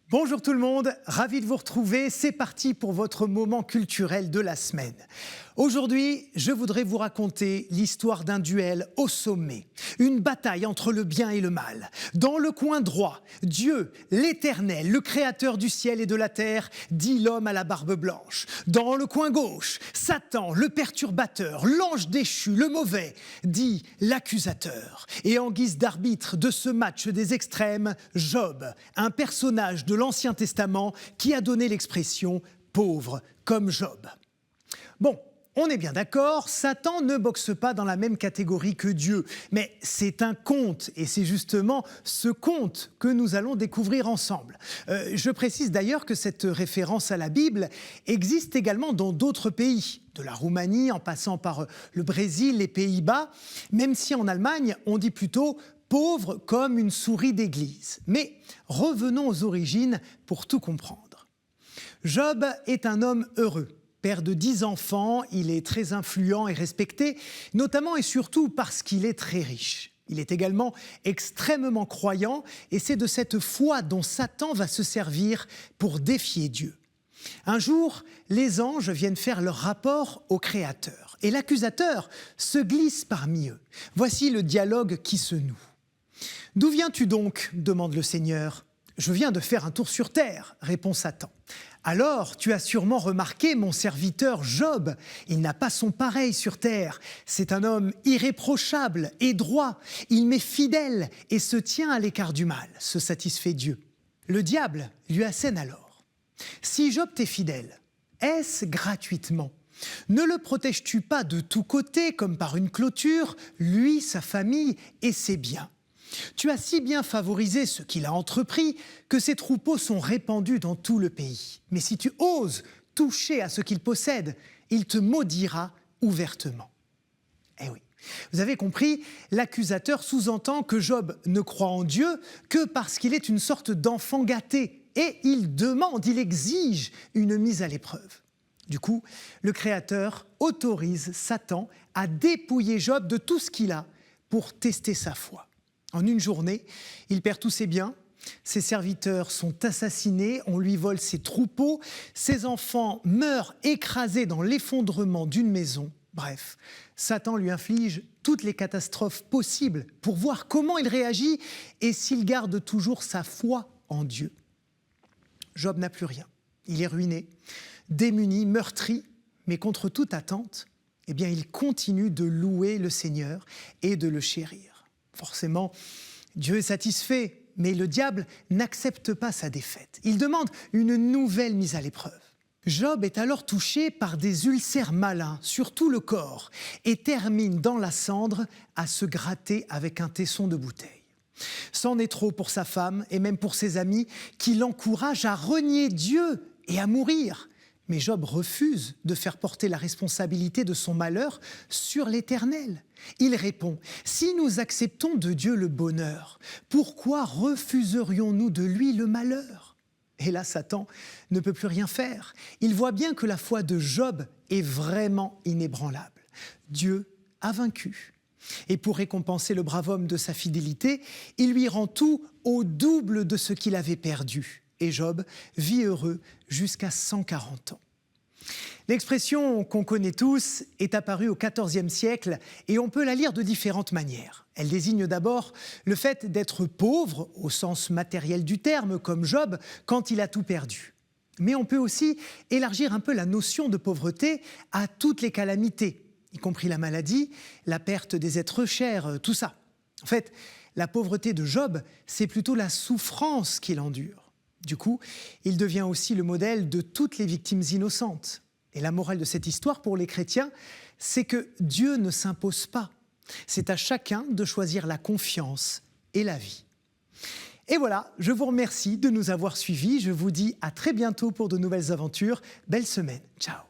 Bonjour tout le monde, ravi de vous retrouver. C'est parti pour votre moment culturel de la semaine. Aujourd'hui, je voudrais vous raconter l'histoire d'un duel au sommet. Une bataille entre le bien et le mal. Dans le coin droit, Dieu, l'Éternel, le créateur du ciel et de la terre, dit l'homme à la barbe blanche. Dans le coin gauche, Satan, le perturbateur, l'ange déchu, le mauvais, dit l'accusateur. Et en guise d'arbitre de ce match des extrêmes, Job, un personnage de l'Ancien Testament qui a donné l'expression « pauvre comme Job ». Bon, on est bien d'accord, Satan ne boxe pas dans la même catégorie que Dieu, mais c'est un conte, et c'est justement ce conte que nous allons découvrir ensemble. Je précise d'ailleurs que cette référence à la Bible existe également dans d'autres pays, de la Roumanie en passant par le Brésil, les Pays-Bas, même si en Allemagne on dit plutôt « pauvre comme une souris d'église ». Mais revenons aux origines pour tout comprendre. Job est un homme heureux. Père de 10 enfants, il est très influent et respecté, notamment et surtout parce qu'il est très riche. Il est également extrêmement croyant et c'est de cette foi dont Satan va se servir pour défier Dieu. Un jour, les anges viennent faire leur rapport au Créateur et l'accusateur se glisse parmi eux. Voici le dialogue qui se noue. « D'où viens-tu donc ?» demande le Seigneur. « Je viens de faire un tour sur terre » répond Satan. « Alors, tu as sûrement remarqué mon serviteur Job. Il n'a pas son pareil sur terre. C'est un homme irréprochable et droit. Il m'est fidèle et se tient à l'écart du mal, se satisfait Dieu. » Le diable lui assène alors. « Si Job t'est fidèle, est-ce gratuitement ? Ne le protèges-tu pas de tous côtés comme par une clôture, lui, sa famille et ses biens ? Tu as si bien favorisé ce qu'il a entrepris que ses troupeaux sont répandus dans tout le pays. Mais si tu oses toucher à ce qu'il possède, il te maudira ouvertement. » Eh oui, vous avez compris, l'accusateur sous-entend que Job ne croit en Dieu que parce qu'il est une sorte d'enfant gâté. Et il exige une mise à l'épreuve. Du coup, le Créateur autorise Satan à dépouiller Job de tout ce qu'il a pour tester sa foi. En une journée, il perd tous ses biens, ses serviteurs sont assassinés, on lui vole ses troupeaux, ses enfants meurent écrasés dans l'effondrement d'une maison. Bref, Satan lui inflige toutes les catastrophes possibles pour voir comment il réagit et s'il garde toujours sa foi en Dieu. Job n'a plus rien, il est ruiné, démuni, meurtri, mais contre toute attente, il continue de louer le Seigneur et de le chérir. Forcément, Dieu est satisfait, mais le diable n'accepte pas sa défaite. Il demande une nouvelle mise à l'épreuve. Job est alors touché par des ulcères malins sur tout le corps et termine dans la cendre à se gratter avec un tesson de bouteille. C'en est trop pour sa femme et même pour ses amis qui l'encouragent à renier Dieu et à mourir. Mais Job refuse de faire porter la responsabilité de son malheur sur l'Éternel. Il répond « Si nous acceptons de Dieu le bonheur, pourquoi refuserions-nous de lui le malheur ?» Et là, Satan ne peut plus rien faire. Il voit bien que la foi de Job est vraiment inébranlable. Dieu a vaincu. Et pour récompenser le brave homme de sa fidélité, il lui rend tout au double de ce qu'il avait perdu. Et Job vit heureux jusqu'à 140 ans. L'expression qu'on connaît tous est apparue au XIVe siècle et on peut la lire de différentes manières. Elle désigne d'abord le fait d'être pauvre, au sens matériel du terme, comme Job, quand il a tout perdu. Mais on peut aussi élargir un peu la notion de pauvreté à toutes les calamités, y compris la maladie, la perte des êtres chers, tout ça. En fait, la pauvreté de Job, c'est plutôt la souffrance qu'il endure. Du coup, il devient aussi le modèle de toutes les victimes innocentes. Et la morale de cette histoire pour les chrétiens, c'est que Dieu ne s'impose pas. C'est à chacun de choisir la confiance et la vie. Et voilà, je vous remercie de nous avoir suivis. Je vous dis à très bientôt pour de nouvelles aventures. Belle semaine. Ciao.